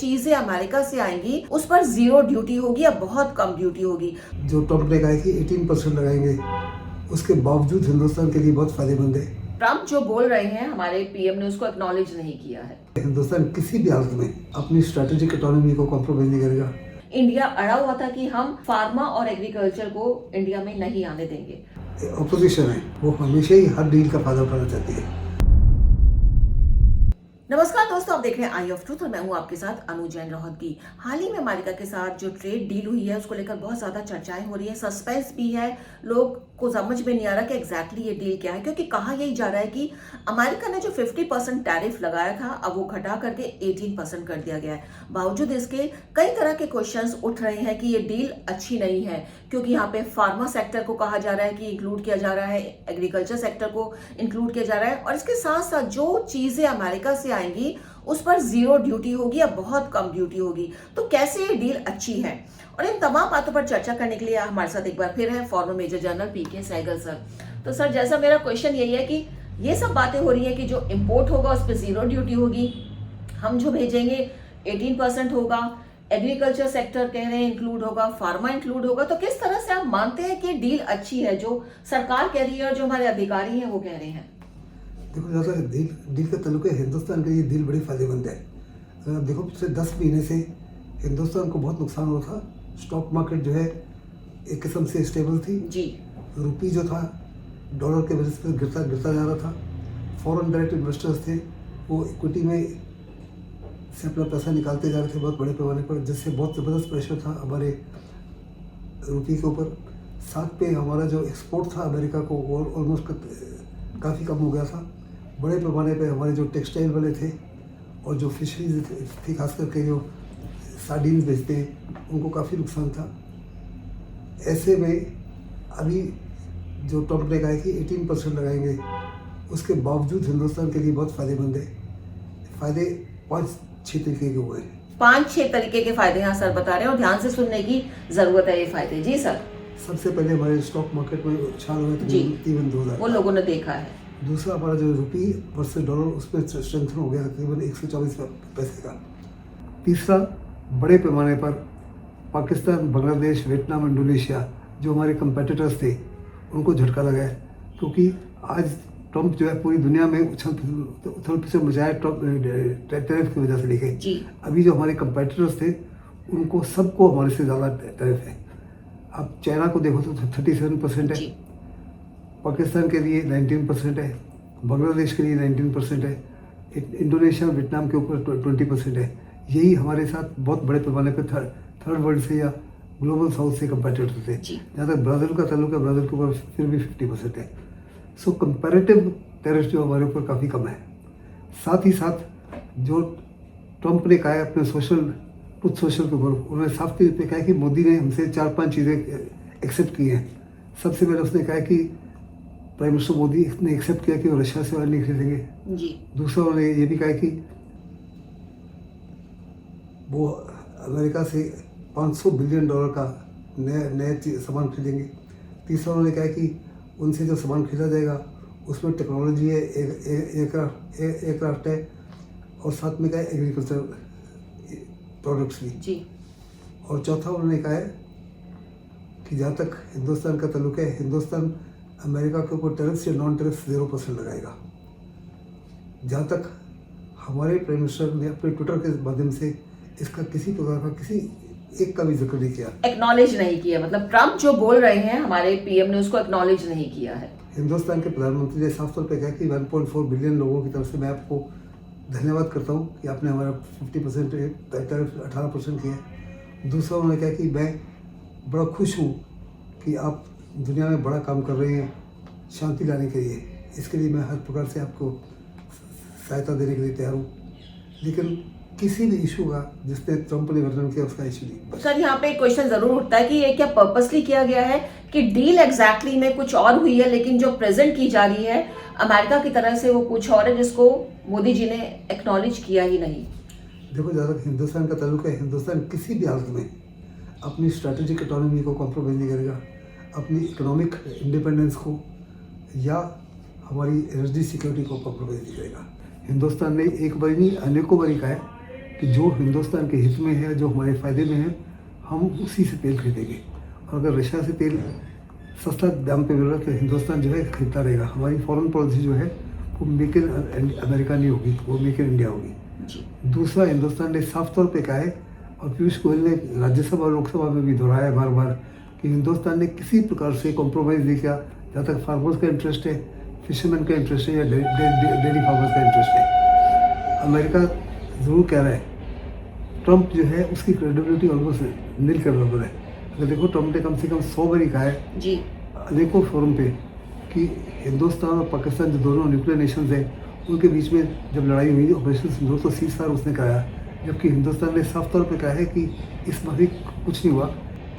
चीजें अमेरिका से आएंगी उस पर 0 ड्यूटी होगी या बहुत कम ड्यूटी होगी। जो ट्रम्प ने कहा है कि 18% लगाएंगे, उसके बावजूद हिंदुस्तान के लिए बहुत फायदेमंद है। ट्रम्प जो बोल रहे हैं हमारे पीएम ने उसको एक्नॉलेज नहीं किया है। हिंदुस्तान किसी भी हालत में अपनी स्ट्रेटेजिक इकोनॉमी को कॉम्प्रोमाइज नहीं करेगा। इंडिया अड़ा हुआ था कि हम फार्मा और एग्रीकल्चर को इंडिया में नहीं आने देंगे। ऑपोजिशन है, वो हमेशा ही हर डील का फायदा उठाना चाहती है। नमस्कार दोस्तों, आप देख रहे हैं आई ऑफ ट्रूथ और मैं हूं आपके साथ अनु जैन रोहतगी। हाल ही में अमेरिका के साथ जो ट्रेड डील हुई है उसको लेकर बहुत ज्यादा चर्चाएं हो रही है, सस्पेंस भी है, लोग को समझ में नहीं आ रहा कि एग्जैक्टली ये डील क्या है, क्योंकि कहा यही जा रहा है कि अमेरिका ने जो 50% टैरिफ लगाया था अब वो घटा करके 18% कर दिया गया है। बावजूद इसके कई तरह के क्वेश्चंस उठ रहे हैं कि ये डील अच्छी नहीं है, क्योंकि यहाँ पे फार्मा सेक्टर को कहा जा रहा है कि इंक्लूड किया जा रहा है, एग्रीकल्चर सेक्टर को इंक्लूड किया जा रहा है, और इसके साथ साथ जो चीजें अमेरिका से आएंगी उस पर 0 ड्यूटी होगी या बहुत कम ड्यूटी होगी। तो कैसे ये डील अच्छी है, और इन तमाम बातों पर चर्चा करने के लिए हमारे साथ एक बार फिर है फॉर्मर मेजर जनरल पीके सहगल सर। तो सर, जैसा मेरा क्वेश्चन यही है कि ये सब बातें हो रही है कि जो इंपोर्ट होगा उस पर 0 ड्यूटी होगी, हम जो भेजेंगे 18% होगा, एग्रीकल्चर सेक्टर कह रहे हैं इंक्लूड होगा, फार्मा इंक्लूड होगा। तो किस तरह से आप मानते हैं कि डील अच्छी है, जो सरकार कह रही है और जो हमारे अधिकारी हैं वो कह रहे हैं? देखो, ज़्यादा डील का ताल्लुक है, हिंदुस्तान के लिए डील बड़ी फायदेमंद है। अगर आप देखो, पिछले 10 महीने से हिंदुस्तान को बहुत नुकसान हुआ था। स्टॉक मार्केट जो है एक किस्म से स्टेबल थी जी। रुपी जो था डॉलर के वजह से गिरता जा रहा था। फॉरेन डायरेक्ट इन्वेस्टर्स थे, वो इक्विटी में से अपना पैसा निकालते जा रहे थे बहुत बड़े पैमाने पर, जिससे बहुत ज़बरदस्त प्रेशर था हमारे रुपी के ऊपर। साथ पे हमारा जो एक्सपोर्ट था अमेरिका को वो ऑलमोस्ट काफ़ी कम हो गया था। बड़े पैमाने पे हमारे जो टेक्सटाइल वाले थे और जो फिशरीज थी, खास करके जो सार्डीन्स बेचते हैं, उनको काफ़ी नुकसान था। ऐसे में अभी जो ट्रम्प ने कहा है कि 18% लगाएंगे, उसके बावजूद हिंदुस्तान के लिए बहुत फायदेमंद है। फ़ायदे 5-6 तरीके के हुए हैं। 5-6 तरीके के फायदे यहाँ सर बता रहे हैं और ध्यान से सुनने की जरूरत है ये फायदे। जी सर। सबसे पहले हमारे स्टॉक मार्केट में उछाल हुए थे तकरीबन 2000, वो लोगों ने देखा है। दूसरा, हमारा जो रुपी वर्सेस डॉलर उसमें स्ट्रेंथन हो गया तकरीबन 124 पैसे का। तीसरा, बड़े पैमाने पर पाकिस्तान, बांग्लादेश, वियतनाम, इंडोनेशिया जो हमारे कंपेटिटर्स थे उनको झटका लगा है, क्योंकि आज ट्रम्प जो है पूरी दुनिया में उछल पुछल मचाया टैरिफ की वजह से लेके। अभी जो हमारे कंपेटिटर्स थे उनको सबको हमारे से ज़्यादा टैरिफ है। अब चाइना को देखो तो 37% है, पाकिस्तान के लिए 19% है, बांग्लादेश के लिए 19% है, इंडोनेशिया और वियतनाम के ऊपर 20% है। यही हमारे साथ बहुत बड़े पैमाने पर थर्ड वर्ल्ड से या ग्लोबल साउथ से कंपेटिटर थे। जहाँ तक ब्राज़ील का ताल्लुक है, ब्राज़ील के ऊपर फिर भी 50% है। सो कंपैरेटिव टैरिफ जो हमारे ऊपर काफ़ी कम है। साथ ही साथ जो ट्रम्प ने कहा है अपने सोशल के ऊपर, उन्होंने साफ तौर पे कहा है कि मोदी ने हमसे 4-5 चीज़ें एक्सेप्ट की हैं। सबसे पहले उसने कहा है कि प्राइम मिनिस्टर मोदी ने एक्सेप्ट किया कि वो रशिया से ऑयल नहीं खरीदेंगे जी। दूसरा, उन्होंने ये भी कहा है कि वो अमेरिका से $500 बिलियन का नए सामान खरीदेंगे। तीसरा, उन्होंने कहा है कि उनसे जो सामान खरीदा जाएगा उसमें टेक्नोलॉजी है, एयरक्राफ्ट है, और साथ में कहा है एग्रीकल्चर प्रोडक्ट्स भी जी। और चौथा, उन्होंने कहा है कि जहाँ तक हिंदुस्तान का ताल्लुक है, हिंदुस्तान अमेरिका के ऊपर टैरिफ या नॉन टैरिफ 0% लगाएगा। जहाँ तक हमारे प्राइम मिनिस्टर ने अपने ट्विटर के माध्यम से इसका किसी प्रकार का किसी एक का भी जिक्र नहीं किया, एक्नॉलेज नहीं किया। मतलब ट्रम्प जो बोल रहे हैं हमारे पीएम ने उसको एक्नॉलेज नहीं किया है। हिंदुस्तान के प्रधानमंत्री ने साफ तौर पे कहा कि 1.4 बिलियन लोगों की तरफ से मैं आपको धन्यवाद करता हूँ कि आपने हमारा 50% टैरिफ 18% किया है। दूसरा, उन्होंने कहा कि मैं बड़ा खुश हूँ कि आप दुनिया में बड़ा काम कर रहे हैं शांति लाने के लिए, इसके लिए मैं हर प्रकार से आपको सहायता देने के लिए तैयार हूँ। लेकिन किसी भी इशू का जिसने ट्रम्प ने वर्णन किया उसका इशू नहीं। सर, यहाँ पे एक क्वेश्चन जरूर उठता है कि ये क्या पर्पसली किया गया है कि डील एग्जैक्टली में कुछ और हुई है, लेकिन जो प्रेजेंट की जा रही है अमेरिका की तरफ से वो कुछ और है, जिसको मोदी जी ने एक्नॉलेज किया ही नहीं। देखो, जहाँ तक हिंदुस्तान का ताल्लुक है, हिंदुस्तान किसी भी हालत में अपनी स्ट्रेटेजिक इकोनॉमी को कॉम्प्रोमाइज नहीं करेगा। अपनी इकोनॉमिक इंडिपेंडेंस को या हमारी एनर्जी सिक्योरिटी को कॉम्प्रोमाइज नहीं करेगा। हिंदुस्तान ने एक बार नहीं अनेकों बार कहा है कि जो हिंदुस्तान के हित में है, जो हमारे फ़ायदे में है, हम उसी से तेल खरीदेंगे। और अगर रशिया से तेल सस्ता दाम पे मिल रहा है तो हिंदुस्तान जो है खरीदता रहेगा। हमारी फॉरेन पॉलिसी जो है वो मेक इन अमेरिका नहीं होगी, वो मेक इन इंडिया होगी। जी दूसरा, हिंदुस्तान ने साफ तौर पे कहा है और पीयूष गोयल ने राज्यसभा और लोकसभा में भी दोहराया बार बार कि हिंदुस्तान ने किसी प्रकार से कॉम्प्रोमाइज़ नहीं किया, जहाँ तक फार्मर्स का इंटरेस्ट है, फिशरमैन का इंटरेस्ट है या डेयरी फार्मर्स का इंटरेस्ट है। अमेरिका ज़रूर कह रहा है, ट्रंप जो है उसकी क्रेडिबिलिटी ऑलमोस्ट नील के बराबर है। अगर देखो, ट्रंप ने कम से कम 100 बार कहा है जी अनेकों फोरम पे कि हिंदुस्तान और पाकिस्तान जो दोनों न्यूक्लियर नेशंस हैं उनके बीच में जब लड़ाई हुई ऑपरेशन सिंदूर तो सीज़फायर उसने कराया, जबकि हिंदुस्तान ने साफ तौर पे कहा है कि इस माफी कुछ नहीं हुआ।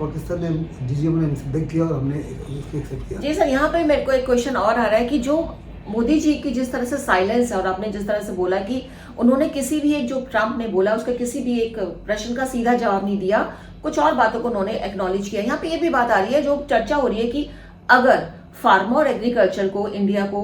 पाकिस्तान ने डीजीएम ने हमसे बेग किया और हमने उसको एक्सेप्ट किया। जी सर, यहाँ पे मेरे को एक क्वेश्चन और आ रहा है कि जो मोदी जी की जिस तरह से साइलेंस है और आपने जिस तरह से बोला कि उन्होंने किसी भी एक जो ट्रंप ने बोला उसका किसी भी एक प्रश्न का सीधा जवाब नहीं दिया, कुछ और बातों को उन्होंने एक्नॉलेज किया। यहाँ पे ये भी बात आ रही है, जो चर्चा हो रही है कि अगर फार्मा और एग्रीकल्चर को इंडिया को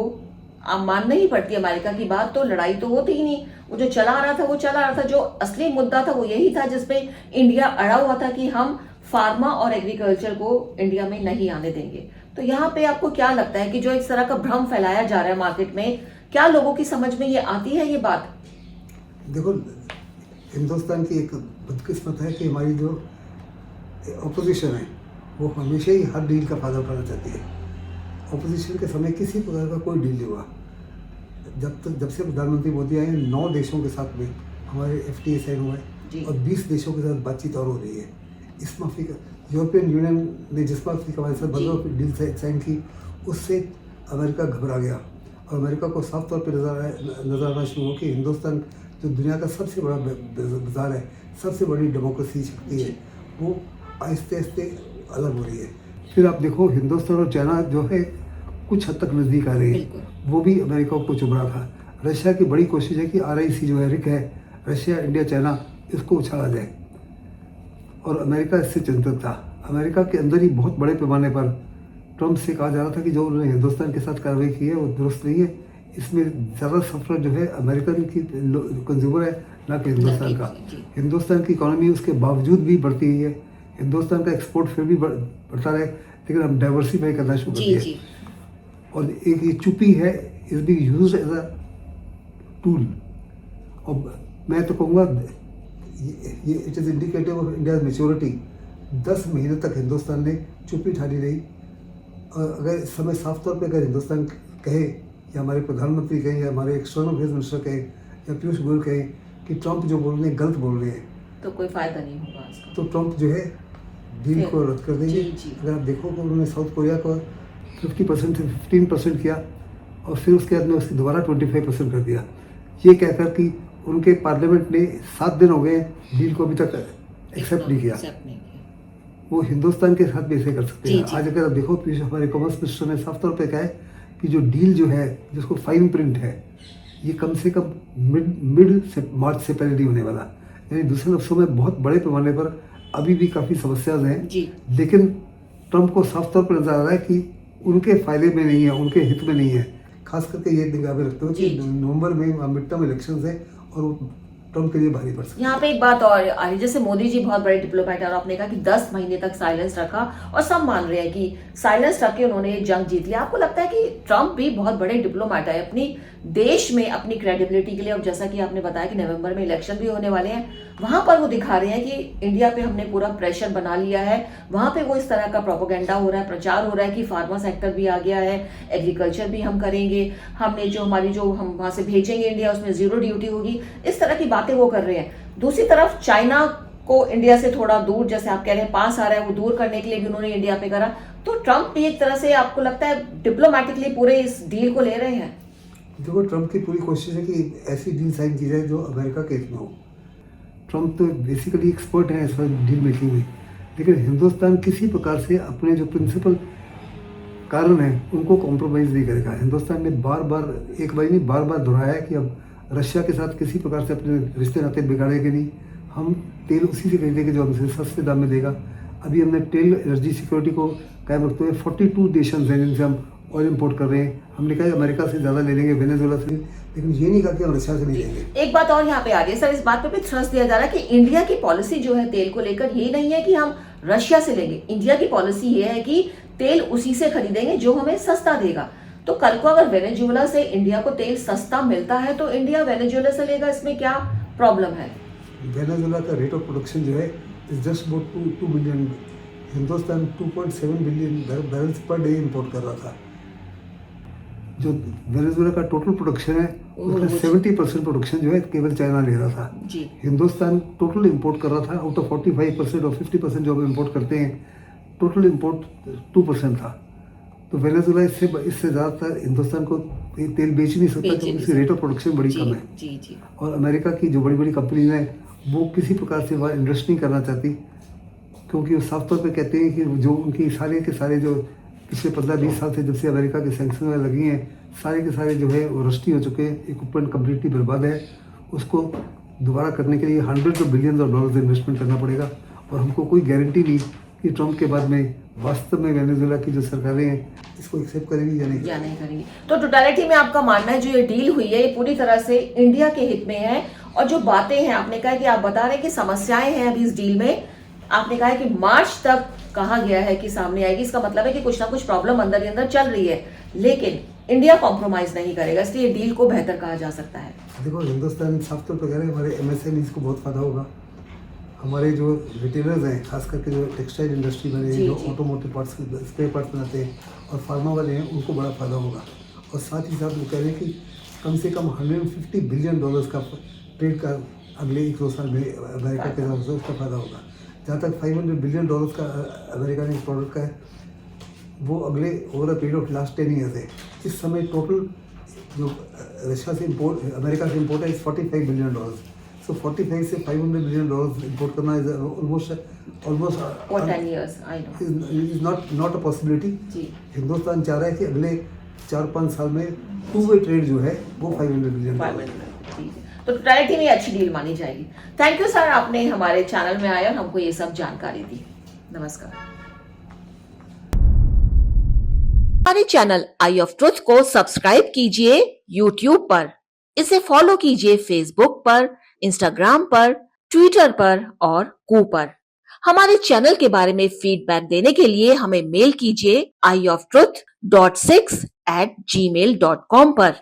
मानना ही पड़ती अमेरिका की बात, तो लड़ाई तो होती ही नहीं। वो जो चला आ रहा था वो चला आ रहा था, जो असली मुद्दा था वो यही था जिसपे इंडिया अड़ा हुआ था कि हम फार्मा और एग्रीकल्चर को इंडिया में नहीं आने देंगे। तो यहाँ पे आपको क्या लगता है कि जो इस तरह का भ्रम फैलाया जा रहा है मार्केट में, क्या लोगों की समझ में ये आती है ये बात? देखो, हिंदुस्तान की एक बदकिस्मत है कि हमारी जो अपोजिशन है वो हमेशा ही हर डील का फायदा उठाना चाहती है। अपोजिशन के समय किसी प्रकार का कोई डील नहीं हुआ। जब से प्रधानमंत्री मोदी आए 9 देशों के साथ में हमारे FTA साइन हुआ है और 20 देशों के साथ बातचीत और हो रही है। इस माफी का यूरोपियन यूनियन ने जिस माफी का हमारे साथ बदलाव डील साइन की, उससे अमेरिका घबरा गया और अमेरिका को साफ तौर पर नजर आना शुरू हुआ कि हिंदुस्तान जो दुनिया का सबसे बड़ा बाजार है, सबसे बड़ी डेमोक्रेसी शक्ति है, वो आहिस्ते आहिस्ते अलग हो रही है। फिर आप देखो, हिंदुस्तान और चाइना जो है कुछ हद तक नज़दीक आ रही है, वो भी अमेरिका को चुभ रहा था। रशिया की बड़ी कोशिश है कि RIC जो है रिक है, रशिया इंडिया चाइना, इसको उछाला जाए और अमेरिका इससे चिंतित था। अमेरिका के अंदर ही बहुत बड़े पैमाने पर ट्रंप से कहा जा रहा था कि जो उन्होंने हिंदुस्तान के साथ कार्रवाई की है वो दुरुस्त नहीं है, इसमें ज़्यादा सफर जो है अमेरिकन की कंज्यूमर है, ना कि हिंदुस्तान का। हिंदुस्तान की इकोनॉमी उसके बावजूद भी बढ़ती ही है, हिंदुस्तान का एक्सपोर्ट फिर भी बढ़ता रहे, लेकिन हम डाइवर्सिफाई करना शुरू कर दिया। और एक ये चुप्पी है, is be used as a tool. और मैं तो कहूँगा ये it is indicative of India maturity. 10 महीने तक हिंदुस्तान ने चुप्पी ठानी रही। और अगर इस समय साफ तौर पे अगर हिंदुस्तान कहे या हमारे प्रधानमंत्री कहें या हमारे एक्सटर्नल अफेयर्स मिनिस्टर कहें या पीयूष गोयल कहें कि ट्रंप जो बोल रहे हैं गलत बोल रहे हैं, तो कोई फायदा नहीं होगा इसका। तो ट्रंप जो है डील को रद्द कर देंगे। जी। अगर आप देखो कि उन्होंने साउथ कोरिया को 50% से 15% किया और फिर उसके बाद में उसकी दोबारा 25% कर दिया, ये कहकर कि उनके पार्लियामेंट ने 7 दिन हो गए डील को अभी तक एक्सेप्ट नहीं किया। वो हिंदुस्तान के साथ भी ऐसे कर सकते हैं। आज अगर आप देखो, हमारे कॉमर्स मिनिस्टर ने साफ तौर पे कहा है कि जो डील जो है, जिसको फाइन प्रिंट है, ये कम से कम मिड मार्च से पहले नहीं होने वाला। यानी दूसरे लफ्ज़ों में बहुत बड़े पैमाने पर अभी भी काफ़ी समस्याएं हैं, लेकिन ट्रंप को साफ तौर पर नजर आ रहा है कि उनके फायदे में नहीं है, उनके हित में नहीं है। खास करके ये निगाह में रखते हो कि नवंबर में मिड टर्म इलेक्शन है और वो ट्रंप के लिए भारी पड़ सकता है। यहाँ पे एक बात और आ रही, जैसे मोदी जी बहुत बड़े डिप्लोमेट है और आपने कहा कि 10 महीने तक साइलेंस रखा और सब मान रहे हैं कि साइलेंस रख के उन्होंने ये जंग जीत लिया। आपको लगता है कि ट्रंप भी बहुत बड़े डिप्लोमेट है अपनी देश में अपनी क्रेडिबिलिटी के लिए, और जैसा कि आपने बताया कि नवंबर में इलेक्शन भी होने वाले हैं, वहां पर वो दिखा रहे हैं कि इंडिया पे हमने पूरा प्रेशर बना लिया है, वहां पे वो इस तरह का प्रोपोगेंडा हो रहा है, प्रचार हो रहा है कि फार्मा सेक्टर भी आ गया है, एग्रीकल्चर भी हम करेंगे, हमने जो हम वहां से भेजेंगे इंडिया उसमें 0 ड्यूटी होगी, इस तरह की बातें वो कर रहे हैं। दूसरी तरफ चाइना को इंडिया से थोड़ा दूर, जैसे आप कह रहे हैं पास आ रहा है, वो दूर करने के लिए भी उन्होंने इंडिया पे करा। तो ट्रंप भी एक तरह से आपको लगता है डिप्लोमेटिकली पूरे इस डील को ले रहे हैं? देखो, ट्रंप की पूरी कोशिश है कि ऐसी डील साइन की जाए जो अमेरिका के हित में हो। ट्रंप तो बेसिकली एक्सपर्ट हैं इस डील मेकिंग में, लेकिन हिंदुस्तान किसी प्रकार से अपने जो प्रिंसिपल कारण हैं उनको कॉम्प्रोमाइज़ नहीं करेगा। हिंदुस्तान ने बार बार दोहराया है कि अब रशिया के साथ किसी प्रकार से अपने रिश्ते नाते बिगाड़ेंगे नहीं, हम तेल उसी से खरीदेंगे जो हमसे सस्ते दाम में देगा। अभी हमने तेल एनर्जी सिक्योरिटी को कायम रखते हुए 42 नेशंस हैं जिनसे हम ऑयल इंपोर्ट कर रहे हैं, हमने कहा अमेरिका से ज़्यादा ले लेंगे, वेनेजुएला से, लेकिन ये नहीं कहा कि हम रशिया से नहीं लेंगे। एक बात और यहाँ पे आ रही है सर, इस बात पे भी थ्रस्ट दिया जा रहा है कि इंडिया की पॉलिसी जो है तेल को लेकर ये नहीं है कि हम रशिया से लेंगे। इंडिया की पॉलिसी ये है कि तेल उसी से खरीदेंगे जो हमें सस्ता देगा। तो कल को अगर वेनेजुएला से इंडिया को तेल सस्ता मिलता है तो इंडिया वेनेजुएला से लेगा, इसमें क्या प्रॉब्लम है? वेनेजुएला का रेट ऑफ प्रोडक्शन जो है is just about 2 billion. Hindustan 2.7 billion barrels per day import कर रहा था। जो वेनेजुएला का टोटल प्रोडक्शन है उसमें 70% प्रोडक्शन जो है केवल चाइना ले रहा था जी। हिंदुस्तान टोटल इंपोर्ट कर रहा था। आउट ऑफ 45% और 50% जो हम इंपोर्ट करते हैं, टोटल इंपोर्ट 2% था। तो वेनेजुएला इससे ज़्यादातर हिंदुस्तान को तेल बेच नहीं सकता क्योंकि उसकी रेट ऑफ प्रोडक्शन बड़ी कम है। जी जी। और अमेरिका की जो बड़ी बड़ी कंपनीज हैं वो किसी प्रकार से वहाँ इन्वेस्ट नहीं करना चाहती, क्योंकि वो साफ तौर पे कहते हैं कि जो उनकी सारे के सारे जो पिछले 15-20 साल से जब से अमेरिका के सैंक्शन में लगी हैं, सारे के सारे जो है वो रस्टी हो चुके हैं, इक्विपमेंट कम्प्लीटली बर्बाद है। उसको दोबारा करने के लिए $100 बिलियन इन्वेस्टमेंट करना पड़ेगा। और हमको कोई गारंटी नहीं कि ट्रम्प के बाद में वास्तव में वेनेजुएला की जो सरकारें हैं इसको एक्सेप्ट करेंगी या नहीं करेंगी। तो टोटलिटी में आपका मानना है जो ये डील हुई है ये पूरी तरह से इंडिया के हित में है? और जो बातें हैं आपने कहा कि आप बता रहे हैं कि समस्याएं हैं अभी इस डील में, आपने कहा है कि मार्च तक कहा गया है कि सामने आएगी, इसका मतलब है कि कुछ ना कुछ प्रॉब्लम अंदर ही अंदर चल रही है, लेकिन इंडिया कॉम्प्रोमाइज नहीं करेगा, इसलिए डील को बेहतर कहा जा सकता है। देखो, हिंदुस्तान साफ तौर पर कह रहे हैं हमारे MSMEs को बहुत फायदा होगा। हमारे जो रिटेलर्स हैं, खास करके जो टेक्सटाइल इंडस्ट्री वाले हैं, जो ऑटोमोटिव पार्ट्स स्पेयर पार्ट्स बनाते हैं, और फार्मा वाले हैं, उनको बड़ा फायदा होगा। और साथ ही साथ वो कह रहे हैं कि कम से कम $150 बिलियन का ट्रेड का अगले 1-2 साल में अमेरिका के साथ उसका फायदा होगा। जहाँ तक $500 बिलियन का अमेरिका ने प्रोडक्ट का है, वो अगले over a period of last 10 years है। इस समय टोटल जो रशिया से इम्पोर्ट, अमेरिका से इम्पोर्ट है, $45 बिलियन। सो 45 से $500 बिलियन इम्पोर्ट करना is almost 10 years, I know. Is not a possibility. जी। हिंदुस्तान चाह रहा है कि अगले 4-5 साल में टू वे ट्रेड जो है वो $500 बिलियन। तो टोटलिटी में अच्छी डील मानी जाएगी। थैंक यू सर, आपने हमारे चैनल में आए और हमको ये सब जानकारी दी। नमस्कार। हमारे चैनल आई ऑफ ट्रुथ को सब्सक्राइब कीजिए YouTube पर, इसे फॉलो कीजिए Facebook पर, Instagram पर, Twitter पर और कू पर। हमारे चैनल के बारे में फीडबैक देने के लिए हमें मेल कीजिए ioftruth.6@gmail.com पर।